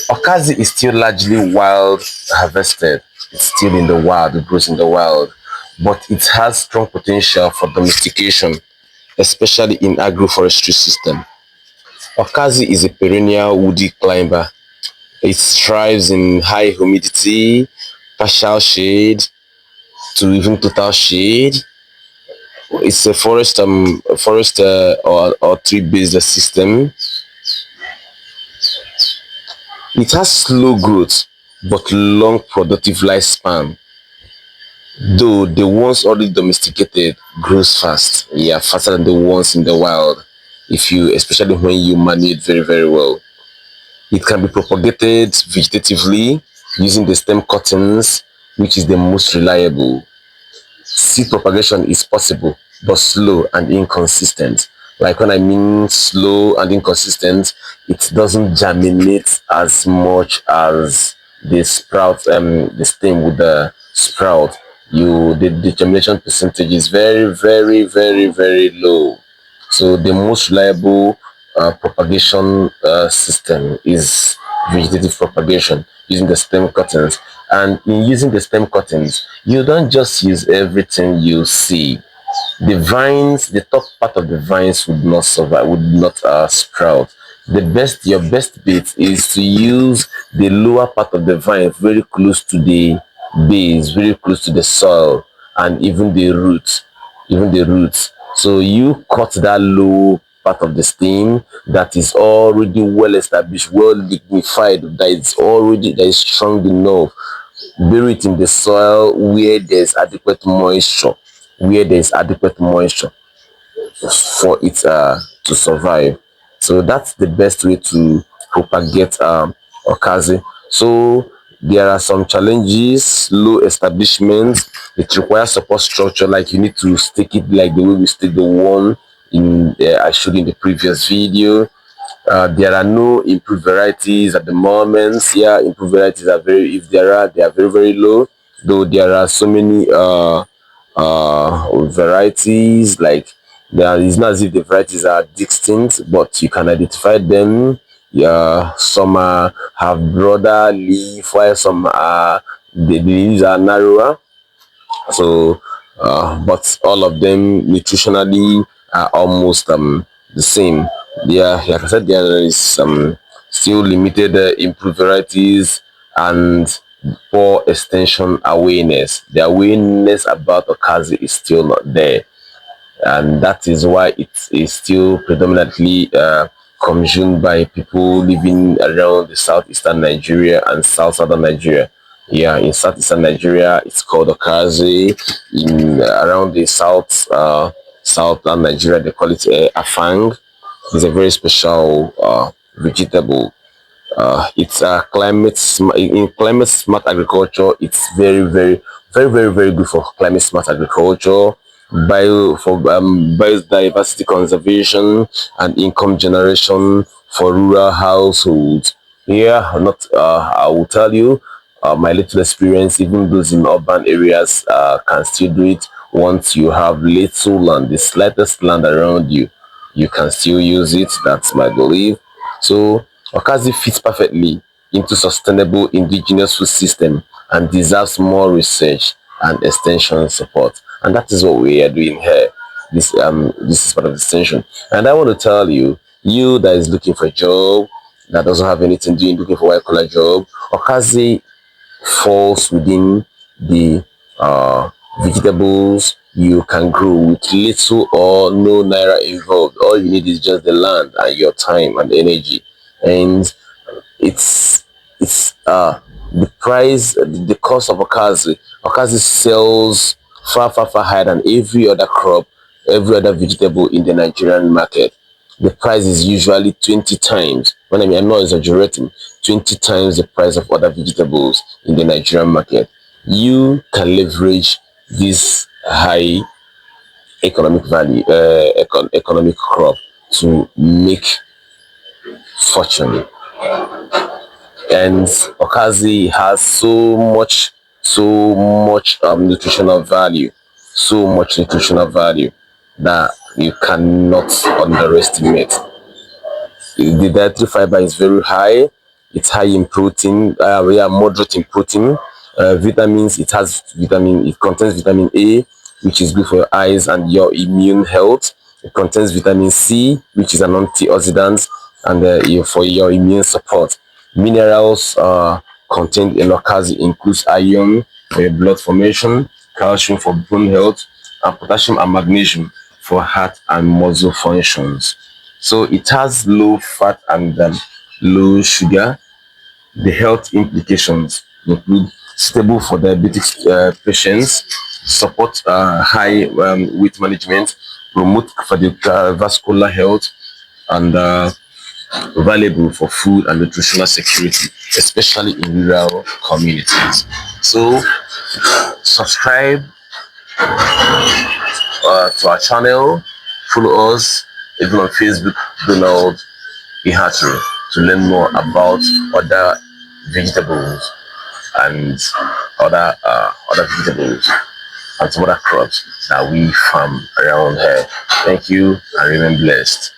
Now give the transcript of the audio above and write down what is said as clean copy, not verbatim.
Ọkazi is still largely wild harvested. It's still in the wild, it grows in the wild, but it has strong potential for domestication, especially in agroforestry system. Ọkazi is a perennial woody climber. It thrives in high humidity, partial shade, to even total shade. It's a forest or tree-based system. It has slow growth but long productive lifespan. Though the ones already domesticated grows fast, yeah, faster than the ones in the wild. If you, especially when you manage it very well, it can be propagated vegetatively using the stem cuttings, which is the most reliable. Seed propagation is possible, but slow and inconsistent. Like when I mean slow and inconsistent, it doesn't germinate as much as the sprout, the stem with the sprout. The germination percentage is very low. So the most reliable propagation system is vegetative propagation using the stem cuttings. And in using the stem cuttings, you don't just use everything you see. The vines, the top part of the vines would not survive, would not sprout. Your best bet is to use the lower part of the vine very close to the base, very close to the soil, and even the roots. So you cut that low part of the stem that is already well established, well lignified, that is strong enough. Bury it in the soil where there's adequate moisture, where there's adequate moisture for it to survive. So that's the best way to propagate Ọkazi. So there are some challenges: low establishment. It requires support structure, like you need to stick it like the way we stick the one in I showed in the previous video. There are no improved varieties at the moment. Yeah, improved varieties are very, if there are, they are very low. Though there are so many varieties, like there is not as if the varieties are distinct, but you can identify them. Yeah, some have broader leaf, while some are the leaves are narrower. So but all of them nutritionally are almost the same. Yeah, like I said, there is still limited improved varieties and poor extension awareness. The awareness about Ọkazi is still not there, and that is why it is still predominantly consumed by people living around the southeastern Nigeria and southern Nigeria. Yeah, in southeastern Nigeria, it's called Ọkazi. In around the southern Nigeria, they call it afang. It's a very special vegetable. It's in climate smart agriculture. It's very good for climate smart agriculture, biodiversity conservation, and income generation for rural households. Yeah, not I will tell you my little experience. Even those in urban areas can still do it. Once you have little land, the slightest land around you, you can still use it. That's my belief. So Ọkazi fits perfectly into sustainable indigenous food system and deserves more research and extension support. And that is what we are doing here. This is part of the extension. And I want to tell you, you that is looking for a job, that doesn't have anything doing, looking for a white collar job, Ọkazi falls within the vegetables you can grow with little or no naira involved. All you need is just the land and your time and energy. And it's the price, the cost of Ọkazi sells far higher than every other crop, every other vegetable in the Nigerian market. The price is usually 20 times, when I mean, I'm not exaggerating, 20 times the price of other vegetables in the Nigerian market. You can leverage this high economic value, economic crop to make fortune. And Ọkazi has so much nutritional value that you cannot underestimate. The dietary fiber is very high, It's high in protein, yeah, moderate in protein. Vitamins, it contains vitamin A, which is good for your eyes and your immune health. It contains vitamin C, which is an antioxidant, and for your immune support. Minerals contained in Ọkazi includes iron for your blood formation, calcium for bone health, and potassium and magnesium for heart and muscle functions. So it has low fat and low sugar. The health implications include stable for diabetic patients, support high weight management, promote cardiovascular health, and valuable for food and nutritional security, especially in rural communities. So subscribe to our channel, follow us even on Facebook, Donald Ihatru, to learn more about other vegetables and other vegetables and some other crops that we farm around here. Thank you and remain blessed.